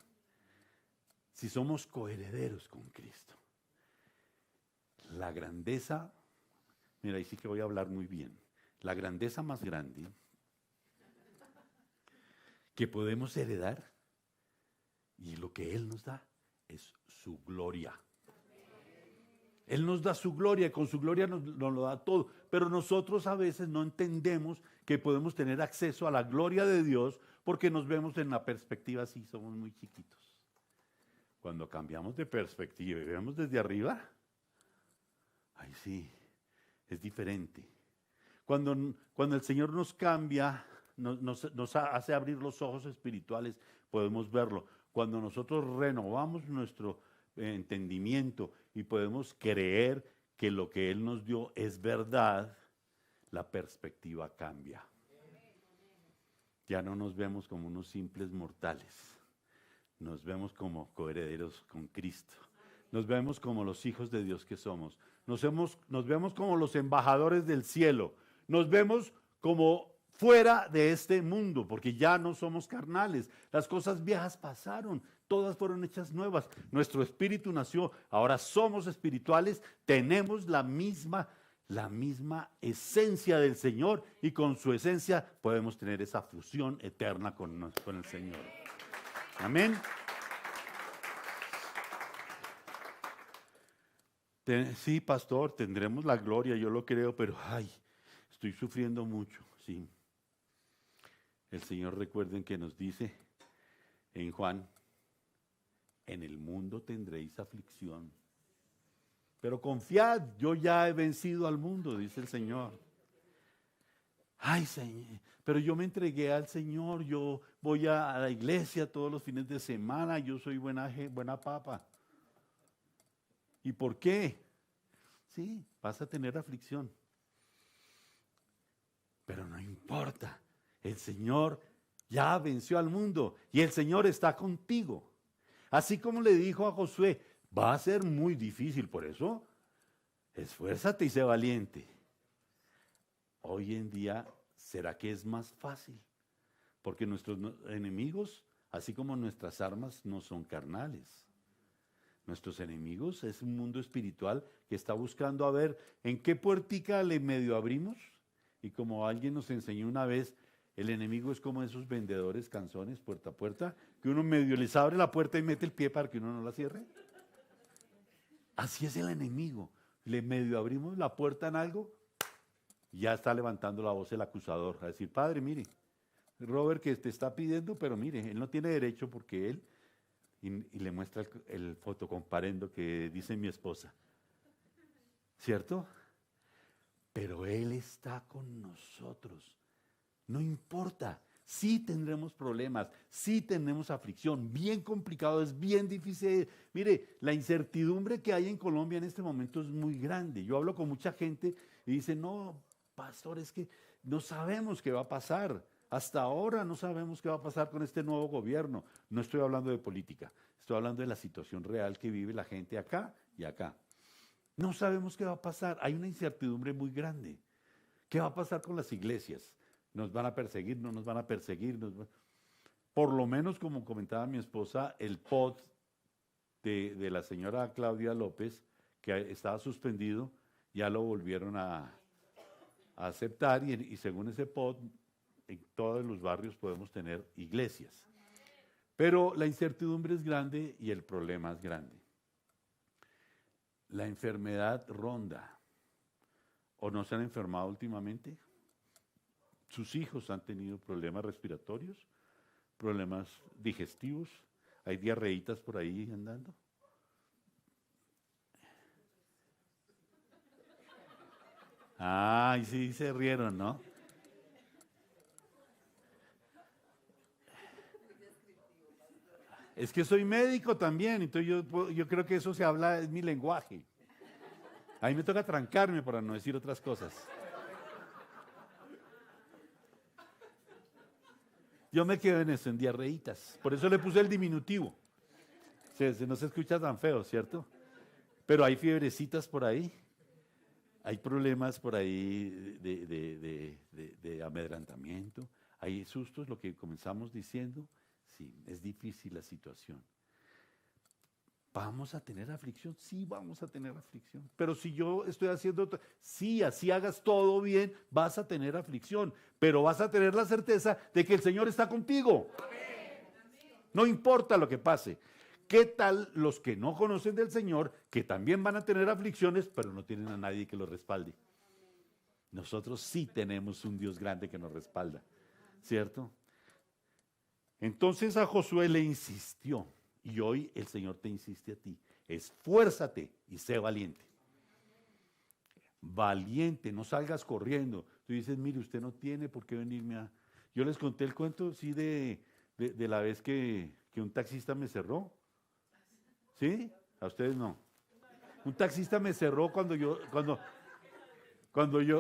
Si somos coherederos con Cristo. La grandeza, mira, ahí sí que voy a hablar muy bien. La grandeza más grande que podemos heredar y lo que Él nos da es su gloria. Él nos da su gloria y con su gloria nos lo da todo. Pero nosotros a veces no entendemos que podemos tener acceso a la gloria de Dios porque nos vemos en la perspectiva así, somos muy chiquitos. Cuando cambiamos de perspectiva y vemos desde arriba, ay sí, es diferente. Cuando el Señor nos cambia, nos hace abrir los ojos espirituales, podemos verlo. Cuando nosotros renovamos nuestro entendimiento y podemos creer que lo que Él nos dio es verdad, la perspectiva cambia. Ya no nos vemos como unos simples mortales, nos vemos como coherederos con Cristo, nos vemos como los hijos de Dios que somos, nos vemos como los embajadores del cielo, nos vemos como fuera de este mundo, porque ya no somos carnales, las cosas viejas pasaron, todas fueron hechas nuevas, nuestro espíritu nació, ahora somos espirituales, tenemos la misma esencia del Señor y con su esencia podemos tener esa fusión eterna con el Señor. Amén. Sí, pastor, tendremos la gloria, yo lo creo, pero ay, estoy sufriendo mucho, sí. El Señor, recuerden que nos dice en Juan, en el mundo tendréis aflicción, Pero confiad, yo ya he vencido al mundo, dice el Señor. Ay, Señor, pero yo me entregué al Señor, yo voy a la iglesia todos los fines de semana, yo soy buena papa. ¿Y por qué? Sí, vas a tener aflicción. Pero no importa, el Señor ya venció al mundo y el Señor está contigo. Así como le dijo a Josué, va a ser muy difícil, por eso esfuérzate y sé valiente. Hoy en día, ¿será que es más fácil? Porque nuestros enemigos, así como nuestras armas, no son carnales. Nuestros enemigos es un mundo espiritual que está buscando a ver en qué puertica le medio abrimos. Y como alguien nos enseñó una vez, el enemigo es como esos vendedores canzones puerta a puerta, que uno medio les abre la puerta y mete el pie para que uno no la cierre. Así es el enemigo. Le medio abrimos la puerta en algo, ya está levantando la voz el acusador, a decir, padre, mire, Robert que te está pidiendo, pero mire, él no tiene derecho porque él, y le muestra el fotocomparendo que dice mi esposa, ¿cierto? Pero Él está con nosotros, no importa, sí tendremos problemas, sí tenemos aflicción, bien complicado, es bien difícil. Mire, la incertidumbre que hay en Colombia en este momento es muy grande. Yo hablo con mucha gente y dice, no, pastor, es que no sabemos qué va a pasar. Hasta ahora no sabemos qué va a pasar con este nuevo gobierno. No estoy hablando de política, estoy hablando de la situación real que vive la gente acá y acá. No sabemos qué va a pasar, hay una incertidumbre muy grande. ¿Qué va a pasar con las iglesias? ¿Nos van a perseguir? ¿No nos van a perseguir? Por lo menos, como comentaba mi esposa, el POT de la señora Claudia López, que estaba suspendido, ya lo volvieron a aceptar y según ese POT, en todos los barrios podemos tener iglesias. Pero la incertidumbre es grande y el problema es grande. La enfermedad ronda. ¿O no se han enfermado últimamente? Sus hijos han tenido problemas respiratorios, problemas digestivos. Hay diarreitas por ahí andando. Ay, sí, se rieron, ¿no? Es que soy médico también, entonces yo creo que eso se habla, es mi lenguaje. A mí me toca trancarme para no decir otras cosas. Yo me quedo en eso, en diarreitas. Por eso le puse el diminutivo. No se escucha tan feo, ¿cierto? Pero hay fiebrecitas por ahí. Hay problemas por ahí de amedrantamiento. Hay sustos, lo que comenzamos diciendo. Sí, es difícil la situación. ¿Vamos a tener aflicción? Sí, vamos a tener aflicción. Pero si yo estoy haciendo, sí, así hagas todo bien, vas a tener aflicción. Pero vas a tener la certeza de que el Señor está contigo. No importa lo que pase. ¿Qué tal los que no conocen del Señor, que también van a tener aflicciones, pero no tienen a nadie que los respalde? Nosotros sí tenemos un Dios grande que nos respalda, ¿cierto? Entonces a Josué le insistió. Y hoy el Señor te insiste a ti, esfuérzate y sé valiente. Valiente, no salgas corriendo. Tú dices, mire, usted no tiene por qué venirme a... Yo les conté el cuento, sí, de la vez que un taxista me cerró. ¿Sí? A ustedes no. Un taxista me cerró cuando yo,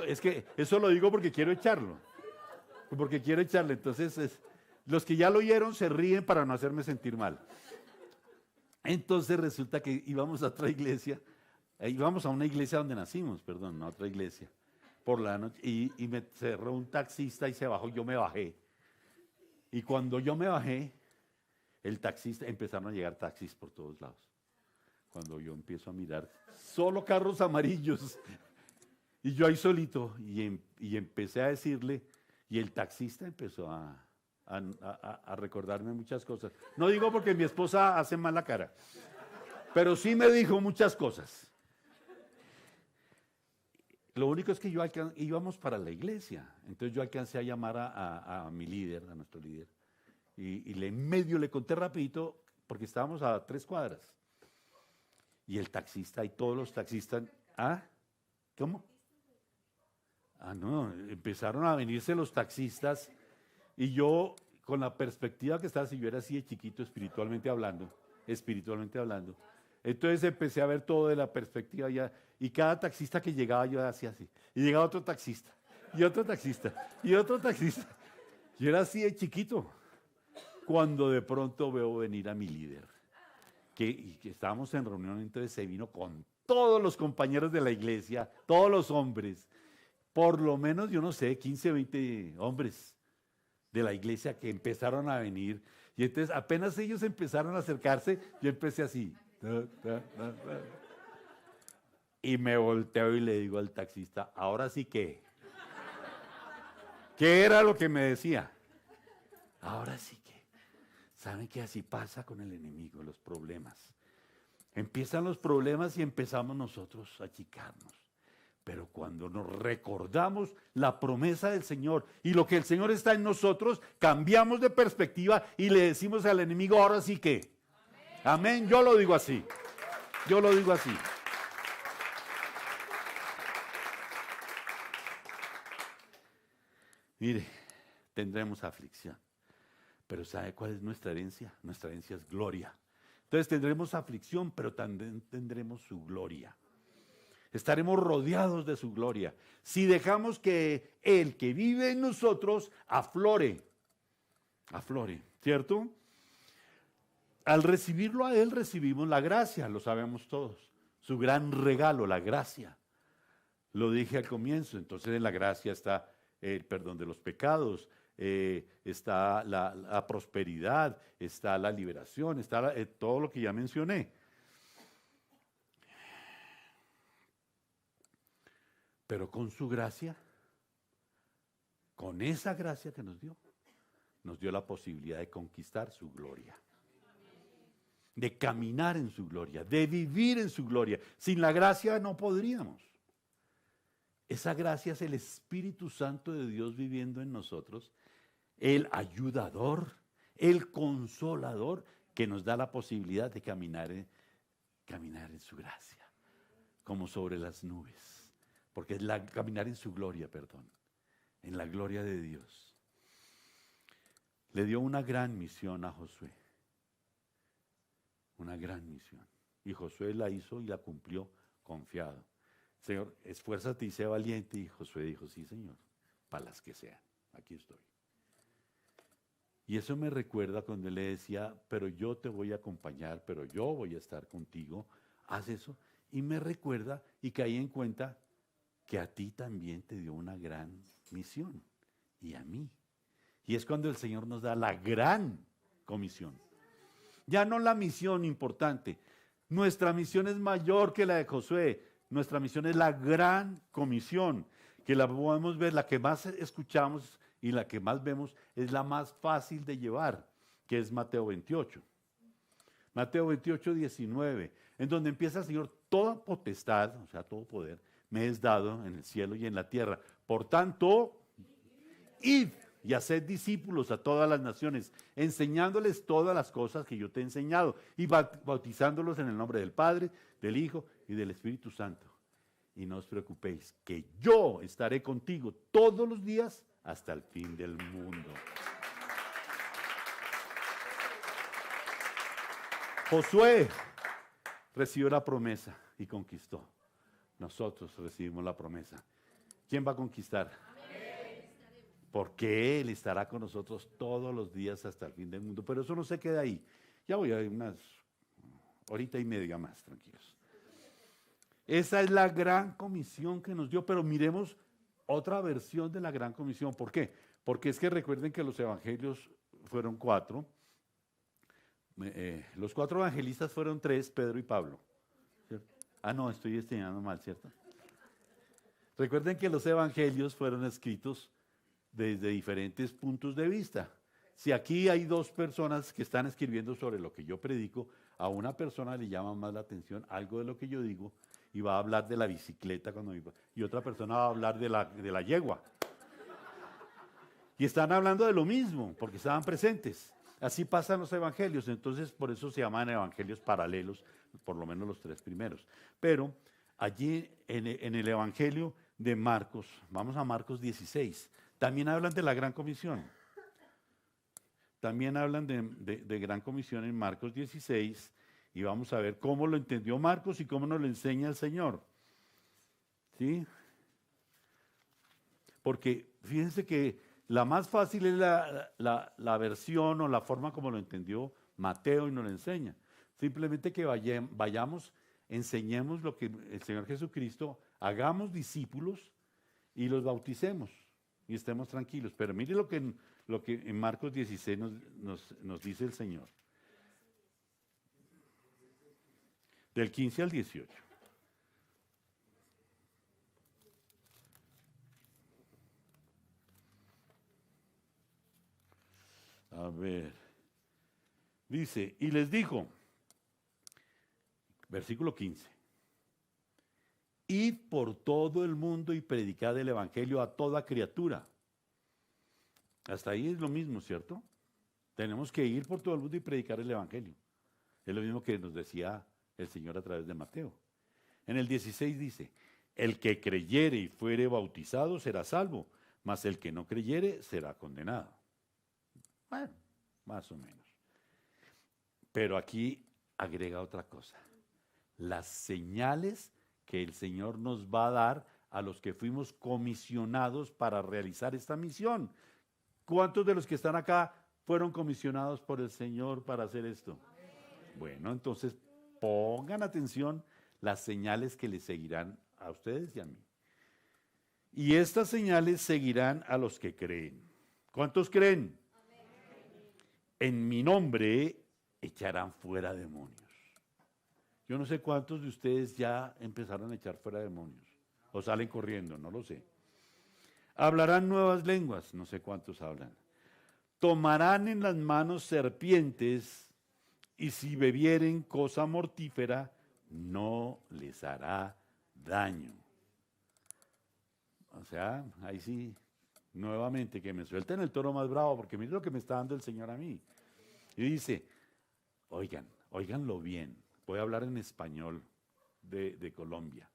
es que eso lo digo porque quiero echarlo. Porque quiero echarle. Entonces, los que ya lo oyeron se ríen para no hacerme sentir mal. Entonces resulta que íbamos a otra iglesia, íbamos a una iglesia donde nacimos, perdón, no a otra iglesia, por la noche, y me cerró un taxista y se bajó, yo me bajé. Y cuando yo me bajé, el taxista, empezaron a llegar taxis por todos lados. Cuando yo empiezo a mirar, solo carros amarillos, y yo ahí solito, y empecé a decirle, y el taxista empezó a recordarme muchas cosas. No digo porque mi esposa hace mala cara, pero sí me dijo muchas cosas. Lo único es que íbamos para la iglesia, entonces yo alcancé a llamar a mi líder, a nuestro líder, y medio le conté rapidito, porque estábamos a 3 cuadras. Y el taxista y todos los taxistas, ¿ah? ¿Cómo? Ah, no, empezaron a venirse los taxistas y yo, con la perspectiva que estaba, si yo era así de chiquito espiritualmente hablando, entonces empecé a ver todo de la perspectiva ya, y cada taxista que llegaba yo hacía así, y llegaba otro taxista, y otro taxista, y otro taxista. Yo era así de chiquito, cuando de pronto veo venir a mi líder, y que estábamos en reunión, entonces se vino con todos los compañeros de la iglesia, todos los hombres, por lo menos, yo no sé, 15, 20 hombres de la iglesia que empezaron a venir. Y entonces apenas ellos empezaron a acercarse, yo empecé así. Y me volteo y le digo al taxista, ahora sí que, ¿qué era lo que me decía? Ahora sí que, ¿saben que así pasa con el enemigo, los problemas? Empiezan los problemas y empezamos nosotros a achicarnos. Pero cuando nos recordamos la promesa del Señor y lo que el Señor está en nosotros, cambiamos de perspectiva y le decimos al enemigo, ahora sí que. Amén. Yo lo digo así. Yo lo digo así. Mire, tendremos aflicción. Pero ¿sabe cuál es nuestra herencia? Nuestra herencia es gloria. Entonces tendremos aflicción, pero también tendremos su gloria. Estaremos rodeados de su gloria. Si dejamos que el que vive en nosotros aflore, ¿cierto? Al recibirlo a Él recibimos la gracia, lo sabemos todos. Su gran regalo, la gracia. Lo dije al comienzo, entonces en la gracia está el perdón de los pecados, está la prosperidad, está la liberación, está todo lo que ya mencioné. Pero con su gracia, con esa gracia que nos dio la posibilidad de conquistar su gloria, de caminar en su gloria, de vivir en su gloria. Sin la gracia no podríamos. Esa gracia es el Espíritu Santo de Dios viviendo en nosotros, el ayudador, el consolador, que nos da la posibilidad de caminar en su gracia, como sobre las nubes. Porque es caminar en su gloria, en la gloria de Dios. Le dio una gran misión a Josué, una gran misión. Y Josué la hizo y la cumplió confiado. Señor, esfuérzate y sé valiente. Y Josué dijo, sí, Señor, para las que sean, aquí estoy. Y eso me recuerda cuando él le decía, pero yo te voy a acompañar, pero yo voy a estar contigo, haz eso. Y me recuerda y caí en cuenta que a ti también te dio una gran misión, y a mí. Y es cuando el Señor nos da la gran comisión. Ya no la misión importante. Nuestra misión es mayor que la de Josué. Nuestra misión es la gran comisión, que la podemos ver, la que más escuchamos y la que más vemos, es la más fácil de llevar, que es Mateo 28. Mateo 28, 19, en donde empieza el Señor, toda potestad, o sea, todo poder, me es dado en el cielo y en la tierra. Por tanto, id y haced discípulos a todas las naciones, enseñándoles todas las cosas que yo te he enseñado y bautizándolos en el nombre del Padre, del Hijo y del Espíritu Santo. Y no os preocupéis, que yo estaré contigo todos los días hasta el fin del mundo. Josué recibió la promesa y conquistó. Nosotros recibimos la promesa. ¿Quién va a conquistar? Porque Él estará con nosotros todos los días hasta el fin del mundo. Pero eso no se queda ahí. Ya voy a unas horita y media más, tranquilos. Esa es la gran comisión que nos dio, pero miremos otra versión de la gran comisión. ¿Por qué? Porque es que recuerden que los evangelios fueron 4. Los 4 evangelistas fueron 3, Pedro y Pablo. ¿Cierto? Ah, no, estoy enseñando mal, ¿cierto? Recuerden que los evangelios fueron escritos desde diferentes puntos de vista. Si aquí hay 2 personas que están escribiendo sobre lo que yo predico, a una persona le llama más la atención algo de lo que yo digo y va a hablar de la bicicleta y otra persona va a hablar de la yegua. Y están hablando de lo mismo, porque estaban presentes. Así pasan los evangelios, entonces por eso se llaman evangelios paralelos, por lo menos los 3 primeros. Pero allí en el Evangelio de Marcos, vamos a Marcos 16, también hablan de la Gran Comisión. También hablan de Gran Comisión en Marcos 16 y vamos a ver cómo lo entendió Marcos y cómo nos lo enseña el Señor. ¿Sí? Porque fíjense que la más fácil es la versión o la forma como lo entendió Mateo y nos lo enseña. Simplemente que vayamos, enseñemos lo que el Señor Jesucristo, hagamos discípulos y los bauticemos y estemos tranquilos. Pero mire lo que en Marcos 16 nos dice el Señor. Del 15 al 18. A ver. Dice, y les dijo, versículo 15, id por todo el mundo y predicad el evangelio a toda criatura. Hasta ahí es lo mismo, ¿cierto? Tenemos que ir por todo el mundo y predicar el evangelio. Es lo mismo que nos decía el Señor a través de Mateo. En el 16 dice, el que creyere y fuere bautizado será salvo, mas el que no creyere será condenado. Bueno, más o menos. Pero aquí agrega otra cosa. Las señales que el Señor nos va a dar a los que fuimos comisionados para realizar esta misión. ¿Cuántos de los que están acá fueron comisionados por el Señor para hacer esto? Bueno, entonces pongan atención las señales que le seguirán a ustedes y a mí. Y estas señales seguirán a los que creen. ¿Cuántos creen? En mi nombre echarán fuera demonios. Yo no sé cuántos de ustedes ya empezaron a echar fuera demonios. O salen corriendo, no lo sé. Hablarán nuevas lenguas, no sé cuántos hablan. Tomarán en las manos serpientes y si bebieren cosa mortífera, no les hará daño. O sea, ahí sí, nuevamente, que me suelten el toro más bravo, porque miren lo que me está dando el Señor a mí. Y dice, óiganlo bien, voy a hablar en español de Colombia.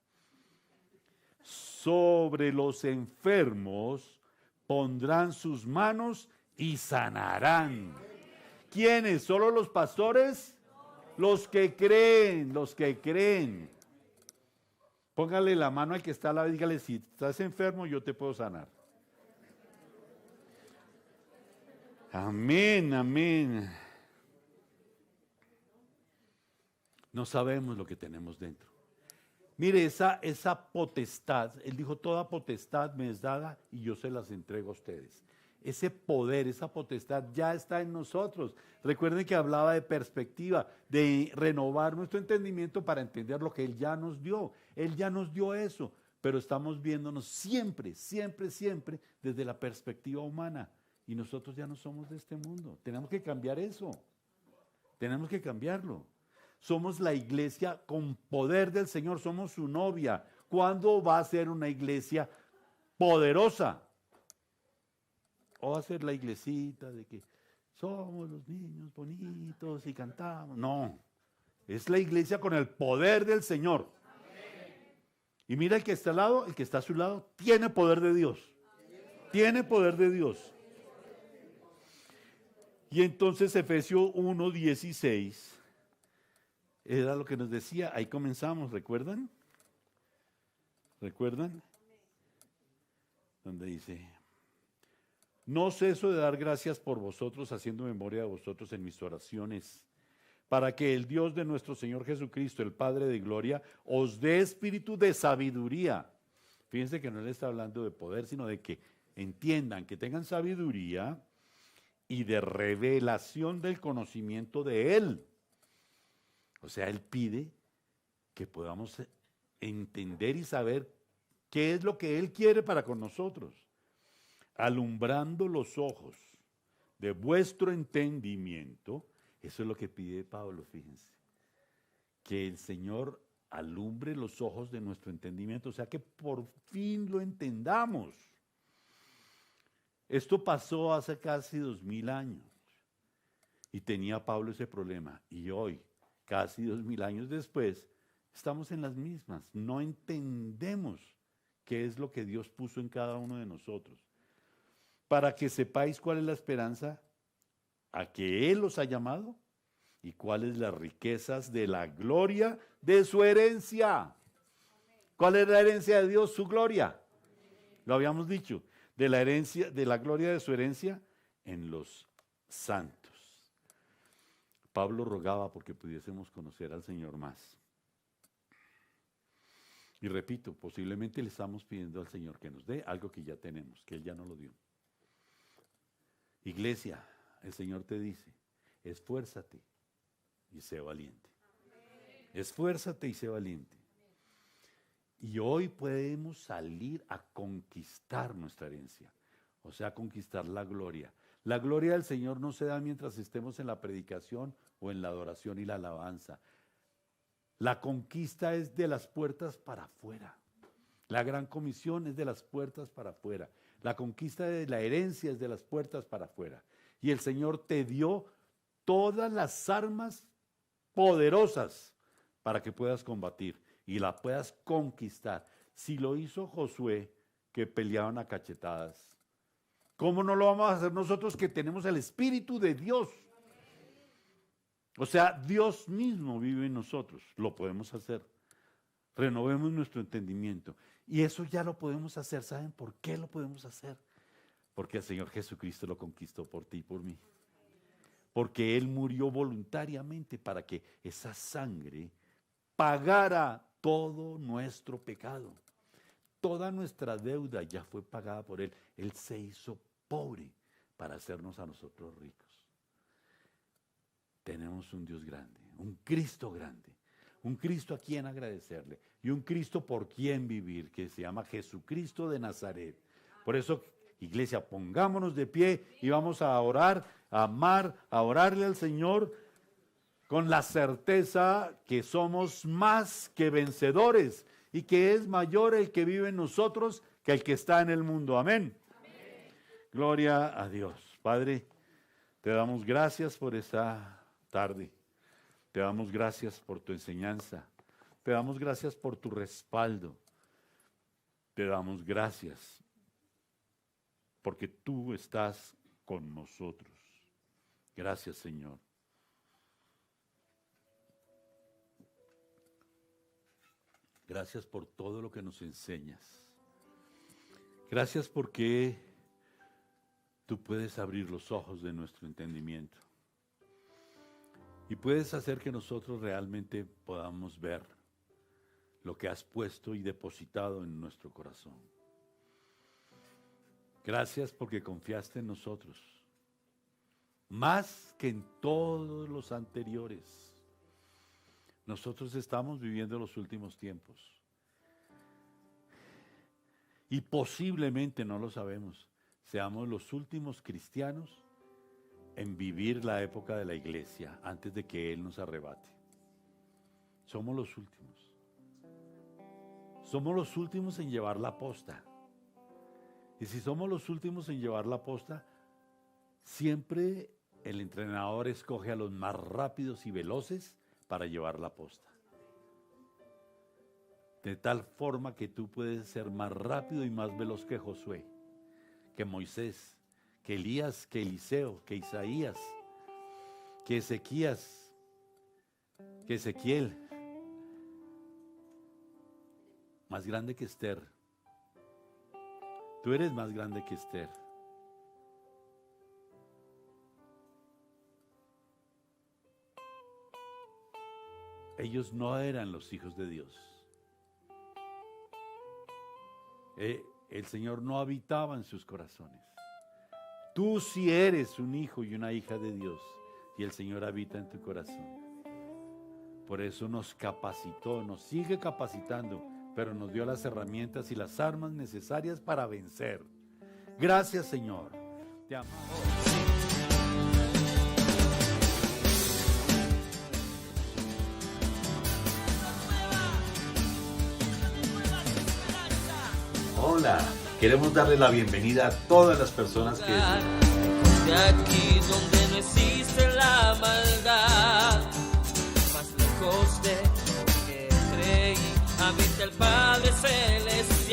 Sobre los enfermos pondrán sus manos y sanarán. ¿Quiénes? ¿Solo los pastores? Los que creen, los que creen. Póngale la mano al que está al lado y dígale, si estás enfermo, yo te puedo sanar. Amén, amén. No sabemos lo que tenemos dentro. Mire, esa potestad, él dijo, toda potestad me es dada y yo se las entrego a ustedes. Ese poder, esa potestad ya está en nosotros. Recuerden que hablaba de perspectiva, de renovar nuestro entendimiento para entender lo que Él ya nos dio. Él ya nos dio eso, pero estamos viéndonos siempre, siempre, siempre desde la perspectiva humana. Y nosotros ya no somos de este mundo. Tenemos que cambiar eso. Tenemos que cambiarlo. Somos la iglesia con poder del Señor, somos su novia. ¿Cuándo va a ser una iglesia poderosa? ¿O va a ser la iglesita de que somos los niños bonitos y cantamos? No, es la iglesia con el poder del Señor. Y mira el que está al lado, el que está a su lado, tiene poder de Dios. Tiene poder de Dios. Y entonces Efesios 1:16 era lo que nos decía, ahí comenzamos, ¿recuerdan? ¿Recuerdan? Donde dice, no ceso de dar gracias por vosotros, haciendo memoria de vosotros en mis oraciones, para que el Dios de nuestro Señor Jesucristo, el Padre de gloria, os dé espíritu de sabiduría. Fíjense que no le está hablando de poder, sino de que entiendan, que tengan sabiduría y de revelación del conocimiento de Él. O sea, Él pide que podamos entender y saber qué es lo que Él quiere para con nosotros. Alumbrando los ojos de vuestro entendimiento, eso es lo que pide Pablo, fíjense. Que el Señor alumbre los ojos de nuestro entendimiento, o sea, que por fin lo entendamos. Esto pasó hace casi 2000 años y tenía Pablo ese problema. Y hoy, casi 2000 años después, estamos en las mismas. No entendemos qué es lo que Dios puso en cada uno de nosotros. Para que sepáis cuál es la esperanza a que Él los ha llamado y cuáles las riquezas de la gloria de su herencia. ¿Cuál es la herencia de Dios? Su gloria. Lo habíamos dicho, de la herencia, de la gloria de su herencia en los santos. Pablo rogaba porque pudiésemos conocer al Señor más. Y repito, posiblemente le estamos pidiendo al Señor que nos dé algo que ya tenemos, que Él ya nos lo dio. Iglesia, el Señor te dice, esfuérzate y sé valiente. Esfuérzate y sé valiente. Y hoy podemos salir a conquistar nuestra herencia, o sea, conquistar la gloria. La gloria del Señor no se da mientras estemos en la predicación o en la adoración y la alabanza. La conquista es de las puertas para afuera. La gran comisión es de las puertas para afuera. La conquista de la herencia es de las puertas para afuera. Y el Señor te dio todas las armas poderosas para que puedas combatir y la puedas conquistar. Si lo hizo Josué, que peleaban a cachetadas, ¿cómo no lo vamos a hacer nosotros que tenemos el Espíritu de Dios? O sea, Dios mismo vive en nosotros. Lo podemos hacer. Renovemos nuestro entendimiento. Y eso ya lo podemos hacer. ¿Saben por qué lo podemos hacer? Porque el Señor Jesucristo lo conquistó por ti y por mí. Porque Él murió voluntariamente para que esa sangre pagara todo nuestro pecado. Toda nuestra deuda ya fue pagada por Él. Él se hizo pobre para hacernos a nosotros ricos. Tenemos un Dios grande, un Cristo grande, un Cristo a quien agradecerle y un Cristo por quien vivir, que se llama Jesucristo de Nazaret. Por eso, iglesia, pongámonos de pie y vamos a orar, a amar, a orarle al Señor con la certeza que somos más que vencedores y que es mayor el que vive en nosotros que el que está en el mundo. Amén. Amén. Gloria a Dios. Padre, te damos gracias por esta tarde. Te damos gracias por tu enseñanza. Te damos gracias por tu respaldo. Te damos gracias porque tú estás con nosotros. Gracias, Señor. Gracias por todo lo que nos enseñas. Gracias porque tú puedes abrir los ojos de nuestro entendimiento. Y puedes hacer que nosotros realmente podamos ver lo que has puesto y depositado en nuestro corazón. Gracias porque confiaste en nosotros, más que en todos los anteriores. Nosotros estamos viviendo los últimos tiempos. Y posiblemente, no lo sabemos, seamos los últimos cristianos en vivir la época de la iglesia antes de que Él nos arrebate. Somos los últimos. Somos los últimos en llevar la posta. Y si somos los últimos en llevar la posta, siempre el entrenador escoge a los más rápidos y veloces para llevar la posta. De tal forma que tú puedes ser más rápido y más veloz que Josué, que Moisés, que Elías, que Eliseo, que Isaías, que Ezequías, que Ezequiel, más grande que Esther. Tú eres más grande que Esther. Ellos no eran los hijos de Dios. El Señor no habitaba en sus corazones. Tú sí eres un hijo y una hija de Dios y el Señor habita en tu corazón. Por eso nos capacitó, nos sigue capacitando, pero nos dio las herramientas y las armas necesarias para vencer. Gracias, Señor. Te amamos. Hola, queremos darle la bienvenida a todas las personas que... De aquí donde no existe la maldad, mas solamente al Padre